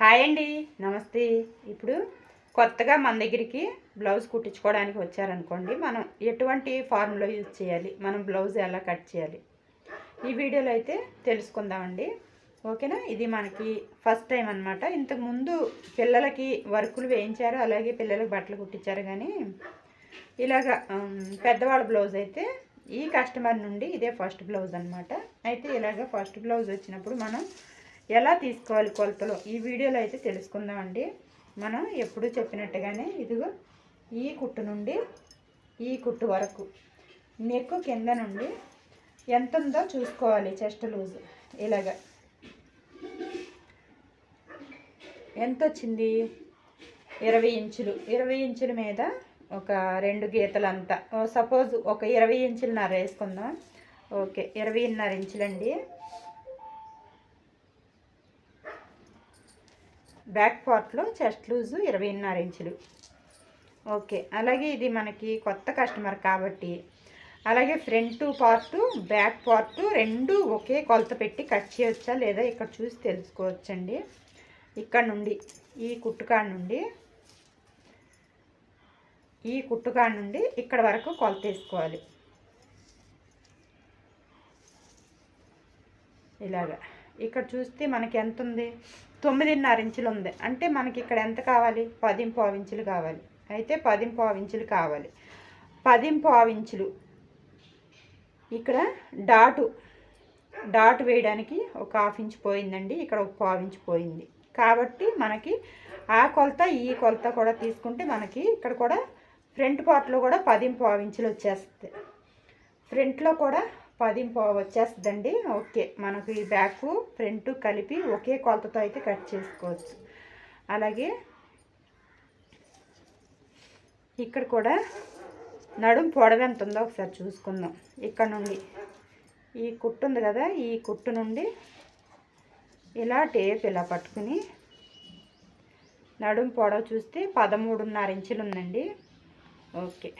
Hi అండి, నమస్తే. ఇప్పుడు కొత్తగా మన దగ్గరికి బ్లౌజ్ కుట్టించుకోవడానికి వచ్చారనుకోండి, మనం ఎటువంటి ఫార్ములా యూజ్ చేయాలి, మనం బ్లౌజ్ ఎలా కట్ చేయాలి, ఈ వీడియోలో అయితే తెలుసుకుందామండి. ఓకేనా? ఇది మనకి ఫస్ట్ టైం అనమాట. ఇంతకుముందు పిల్లలకి వర్కులు వేయించారు, అలాగే పిల్లలకి బట్టలు కుట్టించారు. కానీ ఇలాగా పెద్దవాళ్ళ బ్లౌజ్ అయితే ఈ కస్టమర్ నుండి ఇదే ఫస్ట్ బ్లౌజ్ అనమాట. అయితే ఇలాగ ఫస్ట్ బ్లౌజ్ వచ్చినప్పుడు మనం ఎలా తీసుకోవాలి కొలతలు ఈ వీడియోలో అయితే తెలుసుకుందామండి. మనం ఎప్పుడు చెప్పినట్టుగానే ఇదిగో ఈ కుట్టు నుండి ఈ కుట్టు వరకు నెక్ కింద నుండి ఎంత ఉందో చూసుకోవాలి. చెస్ట్ లూజ్ ఇలాగా ఎంత వచ్చింది? 20 ఇంచులు. 20 ఇంచుల మీద ఒక 2 గీతలు అంతా, సపోజ్ ఒక 20 ఇంచులన్నర వేసుకుందాం. ఓకే, 20.5 ఇంచులండి. బ్యాక్ పార్ట్లో చెస్ట్ లూజు 20.5 ఇంచులు. ఓకే, అలాగే ఇది మనకి కొత్త కస్టమర్ కాబట్టి అలాగే ఫ్రంట్ పార్ట్ బ్యాక్ పార్ట్ రెండు ఒకే కొలత పెట్టి కట్ చేయొచ్చా లేదా ఇక్కడ చూసి తెలుసుకోవచ్చండి. ఇక్కడ నుండి ఈ కుట్టుకాడ నుండి ఇక్కడ వరకు కొలత వేసుకోవాలి. ఇలాగా ఇక్కడ చూస్తే మనకి ఎంత ఉంది? 9.5 ఇంచులు ఉంది. అంటే మనకి ఇక్కడ ఎంత కావాలి? 10.5 ఇంచులు కావాలి. అయితే 10.5 ఇంచులు కావాలి. 10.5 ఇంచులు ఇక్కడ డాట్ వేయడానికి ఒక 1/2 ఇంచు పోయిందండి. ఇక్కడ ఒక 1/4 ఇంచు పోయింది. కాబట్టి మనకి ఆ కొలత ఈ కొలత కూడా తీసుకుంటే మనకి ఇక్కడ కూడా ఫ్రంట్ పార్ట్లో కూడా 10.5 ఇంచులు వచ్చేస్తుంది. ఫ్రంట్లో కూడా 10.5 వచ్చేస్తుందండి. ఓకే, మనకు ఈ బ్యాక్ ఫ్రంట్ కలిపి ఒకే కొలతతో అయితే కట్ చేసుకోవచ్చు. అలాగే ఇక్కడ కూడా నడుం పొడవు ఎంత ఉందో ఒకసారి చూసుకుందాం. ఇక్కడ నుండి ఈ కుట్టు ఉంది కదా, ఈ కుట్టు నుండి ఇలా టేప్ ఇలా పట్టుకుని నడుం పొడవు చూస్తే 13.5 ఇంచులు ఉందండి. ఓకే,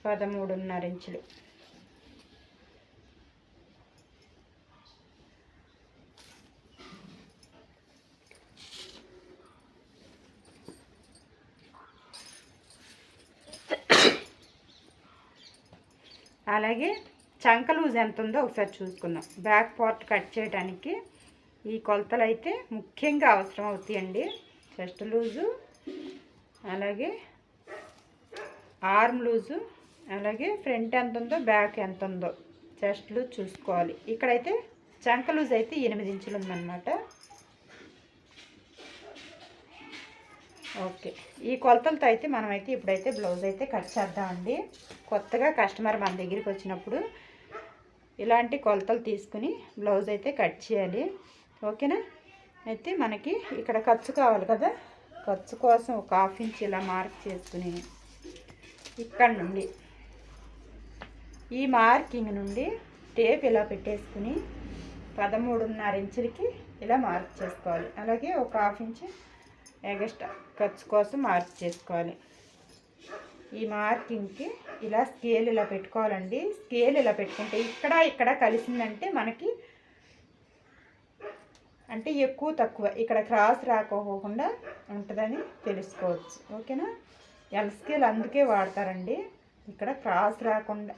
13.5 ఇంచులు. అలాగే చంక లూజ్ ఎంత ఉందో ఒకసారి చూసుకుందాం. బ్యాక్ పార్ట్ కట్ చేయడానికి ఈ కొలతలు అయితే ముఖ్యంగా అవసరం అవుతాయండి. చెస్ట్ లూజు, అలాగే ఆర్మ్ లూజు, అలాగే ఫ్రంట్ ఎంత ఉందో బ్యాక్ ఎంత ఉందో చెస్ట్ లూజ్ చూసుకోవాలి. ఇక్కడైతే చంక లూజ్ అయితే 8 ఇంచులు ఉందన్నమాట. ఓకే, ఈ కొలతలతో అయితే మనమైతే ఇప్పుడైతే బ్లౌజ్ అయితే కట్ చేద్దామండి. కొత్తగా కస్టమర్ మన దగ్గరికి వచ్చినప్పుడు ఇలాంటి కొలతలు తీసుకుని బ్లౌజ్ అయితే కట్ చేయాలి. ఓకేనా? అయితే మనకి ఇక్కడ ఖర్చు కావాలి కదా, ఖర్చు కోసం ఒక 1/2 ఇంచ్ ఇలా మార్క్ చేసుకుని ఇక్కడ నుండి ఈ మార్కింగ్ నుండి టేప్ ఇలా పెట్టేసుకుని 13.5 ఇంచులకి ఇలా మార్క్ చేసుకోవాలి. అలాగే ఒక 1/2 ఇంచ్ ఎగస్ట్రా ఖర్చు కోసం మార్క్ చేసుకోవాలి. ఈ మార్కింగ్కి ఇలా స్కేల్ ఇలా పెట్టుకోవాలండి. స్కేల్ ఇలా పెట్టుకుంటే ఇక్కడ కలిసిందంటే మనకి అంటే ఎక్కువ తక్కువ ఇక్కడ క్రాస్ రాకోకుండా ఉంటుందని తెలుసుకోవచ్చు. ఓకేనా? ఎల్ స్కేల్ అందుకే వాడతారండి. ఇక్కడ క్రాస్ రాకుండా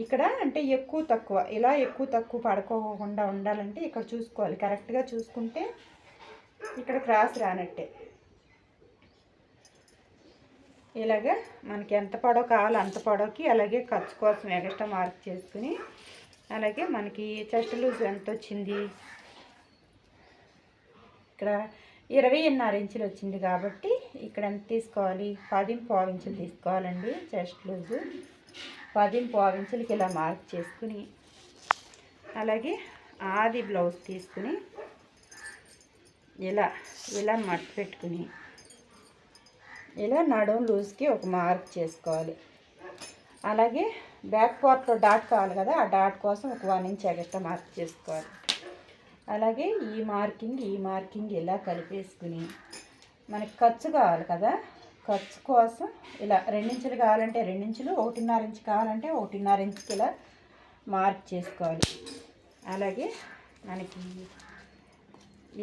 ఇక్కడ అంటే ఎక్కువ తక్కువ ఇలా ఎక్కువ తక్కువ పడుకోకుండా ఉండాలంటే ఇక్కడ చూసుకోవాలి. కరెక్ట్గా చూసుకుంటే ఇక్కడ క్రాస్ రానట్టే. ఇలాగా మనకి ఎంత పొడవు కావాలో అంత పొడవుకి అలాగే ఖర్చు కోసం ఎక్స్ట్రా మార్క్ చేసుకుని అలాగే మనకి చెస్ట్ లూజ్ ఎంత వచ్చింది? ఇక్కడ 20.5 ఇంచులు వచ్చింది కాబట్టి ఇక్కడ ఎంత తీసుకోవాలి? 10.5 ఇంచులు తీసుకోవాలండి. చెస్ట్ లూజు 10.5 ఇంచులకి ఇలా మార్క్ చేసుకుని అలాగే ఆది బ్లౌజ్ తీసుకుని ఇలా మట్టు పెట్టుకుని ఇలా నడుం లూజ్కి ఒక మార్క్ చేసుకోవాలి. అలాగే బ్యాక్ పార్ట్లో డాట్ కావాలి కదా, ఆ డాట్ కోసం ఒక 1 ఇంచ్ ఎక్స్ట్రా మార్క్ చేసుకోవాలి. అలాగే ఈ మార్కింగ్ ఇలా కలిపేసుకుని మనకి ఖర్చు కావాలి కదా, ఖర్చు కోసం ఇలా 2 ఇంచులు కావాలంటే 2 ఇంచులు, 1.5 ఇంచు కావాలంటే 1.5 ఇంచుకి ఇలా మార్క్ చేసుకోవాలి. అలాగే మనకి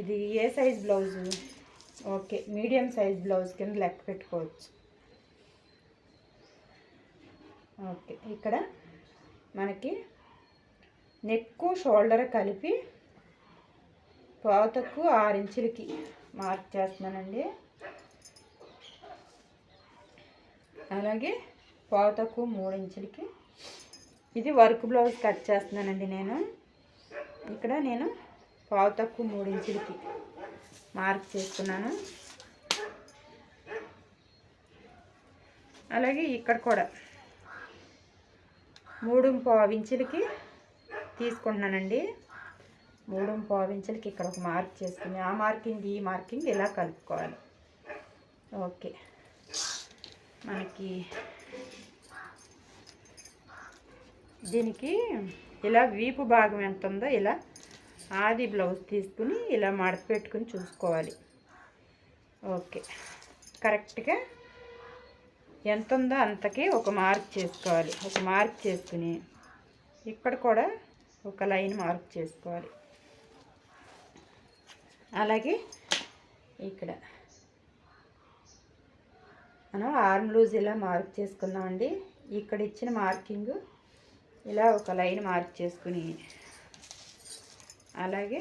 ఇది ఏ size blouse? Okay, medium size blouse కింద లెక్క పెట్టుకోవచ్చు. ఓకే, ఇక్కడ మనకి నెక్కు షోల్డర్ కలిపి పావుతకు 6 ఇంచులకి మార్క్ చేస్తున్నానండి. అలాగే పావుతకు 3 ఇంచులకి ఇది వర్క్ బ్లౌజ్ కట్ చేస్తున్నానండి. ఇక్కడ నేను పావుతకు 3 ఇంచులకి మార్క్ చేసుకున్నాను. అలాగే ఇక్కడ కూడా 3.25 ఇంచులకి తీసుకుంటున్నానండి. 3.25 ఇంచులకి ఇక్కడ ఒక మార్క్ చేసుకుని ఆ మార్కింగ్ ఈ మార్కింగ్ ఇలా కలుపుకోవాలి. ఓకే, మనకి దీనికి ఇలా వీపు భాగం ఎంత ఉందో ఇలా ఆది బ్లౌజ్ తీసుకుని ఇలా మడత పెట్టుకుని చూసుకోవాలి. ఓకే, కరెక్ట్గా ఎంత ఉందో అంతకి ఒక మార్క్ చేసుకోవాలి. ఒక మార్క్ చేసుకుని ఇక్కడ కూడా ఒక లైన్ మార్క్ చేసుకోవాలి. అలాగే ఇక్కడ మనం ఆర్మ్ లూజ్ ఇలా మార్క్ చేసుకుందామండి. ఇక్కడ ఇచ్చిన మార్కింగ్ ఇలా ఒక లైన్ మార్క్ చేసుకుని అలాగే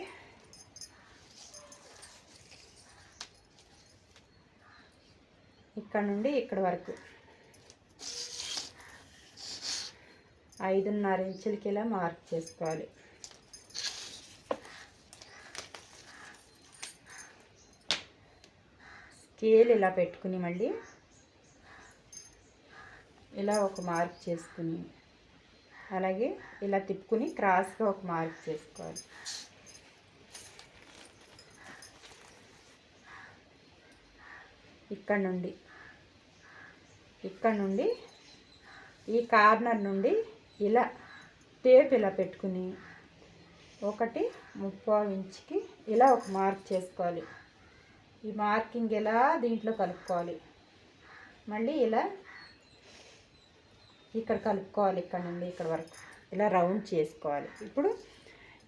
ఇక్కడ నుండి ఇక్కడ వరకు 5.5 ఇంచులకి ఇలా మార్క్ చేసుకోవాలి. స్కేల్ ఇలా పెట్టుకుని మళ్ళీ ఇలా ఒక మార్క్ చేసుకుని అలాగే ఇలా తిప్పుకుని క్రాస్గా ఒక మార్క్ చేసుకోవాలి. ఇక్కడ నుండి ఈ కార్నర్ నుండి ఇలా టేప్ ఇలా పెట్టుకుని 1.35 ఇంచుకి ఇలా ఒక మార్క్ చేసుకోవాలి. ఈ మార్కింగ్ ఇలా దీంట్లో కలుపుకోవాలి. మళ్ళీ ఇలా ఇక్కడ కలుపుకోవాలి. ఇక్కడ నుండి ఇక్కడ వరకు ఇలా రౌండ్ చేసుకోవాలి. ఇప్పుడు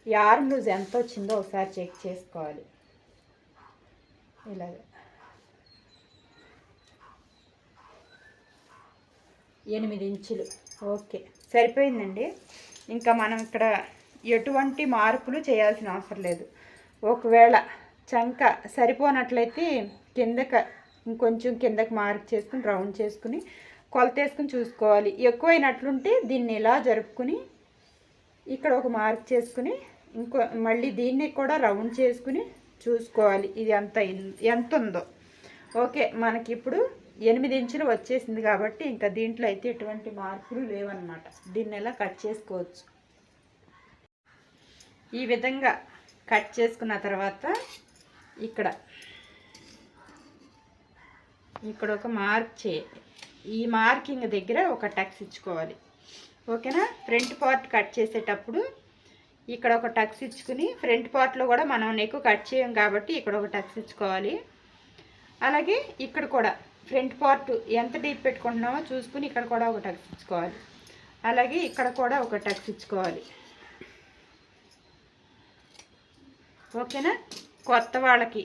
ఈ ఆర్మ్ లూజ్ ఎంత వచ్చిందో ఒకసారి చెక్ చేసుకోవాలి. ఇలాగ 8 ఇంచులు. ఓకే, సరిపోయిందండి. ఇంకా మనం ఇక్కడ ఎటువంటి మార్పులు చేయాల్సిన అవసరం లేదు. ఒకవేళ చంక సరిపోనట్లయితే ఇంకొంచెం కిందకి మార్క్ చేసుకుని రౌండ్ చేసుకుని కొలత వేసుకుని చూసుకోవాలి. ఎక్కువైనట్లుంటే దీన్ని ఇలా జరుపుకుని ఇక్కడ ఒక మార్క్ చేసుకుని మళ్ళీ దీన్ని కూడా రౌండ్ చేసుకుని చూసుకోవాలి ఇది ఎంత ఉందో. ఓకే, మనకి ఇప్పుడు 8 ఇంచులు వచ్చేసింది కాబట్టి ఇంకా దీంట్లో అయితే ఎటువంటి మార్పులు లేవన్నమాట. దీన్ని ఎలా కట్ చేసుకోవచ్చు. ఈ విధంగా కట్ చేసుకున్న తర్వాత ఇక్కడ ఒక మార్క్ చేయాలి. ఈ మార్కింగ్ దగ్గర ఒక టక్స్ ఇచ్చుకోవాలి. ఓకేనా? ఫ్రంట్ పార్ట్ కట్ చేసేటప్పుడు ఇక్కడ ఒక టక్స్ ఇచ్చుకుని ఫ్రంట్ పార్ట్లో కూడా మనం నెక్ కట్ చేయం కాబట్టి ఇక్కడ ఒక టక్స్ ఇచ్చుకోవాలి. అలాగే ఇక్కడ కూడా ఫ్రంట్ పార్ట్ ఎంత డీప్ పెట్టుకుంటున్నామో చూసుకుని ఇక్కడ కూడా ఒక టక్స్ ఇచ్చుకోవాలి. అలాగే ఇక్కడ కూడా ఒక టక్స్ ఇచ్చుకోవాలి. ఓకేనా? కొత్త వాళ్ళకి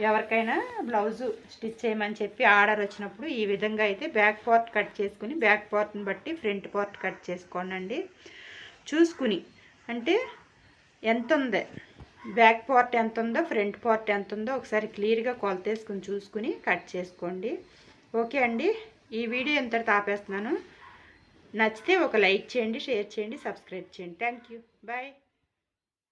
ఎవరికైనా బ్లౌజు స్టిచ్ చేయమని చెప్పి ఆర్డర్ వచ్చినప్పుడు ఈ విధంగా అయితే బ్యాక్ పార్ట్ కట్ చేసుకుని బ్యాక్ పార్ట్ని బట్టి ఫ్రంట్ పార్ట్ కట్ చేసుకోండి. చూసుకుని అంటే ఎంత ఉందో బ్యాక్ పార్ట్ ఎంత ఉందో ఫ్రంట్ పార్ట్ ఎంత ఉందో ఒకసారి క్లియర్గా కొలత వేసుకుని చూసుకుని కట్ చేసుకోండి. ఓకే అండి, ఈ వీడియో ఎంతటితో ఆపేస్తున్నాను. నచ్చితే ఒక లైక్ చేయండి, షేర్ చేయండి, సబ్స్క్రైబ్ చేయండి. Thank you, bye.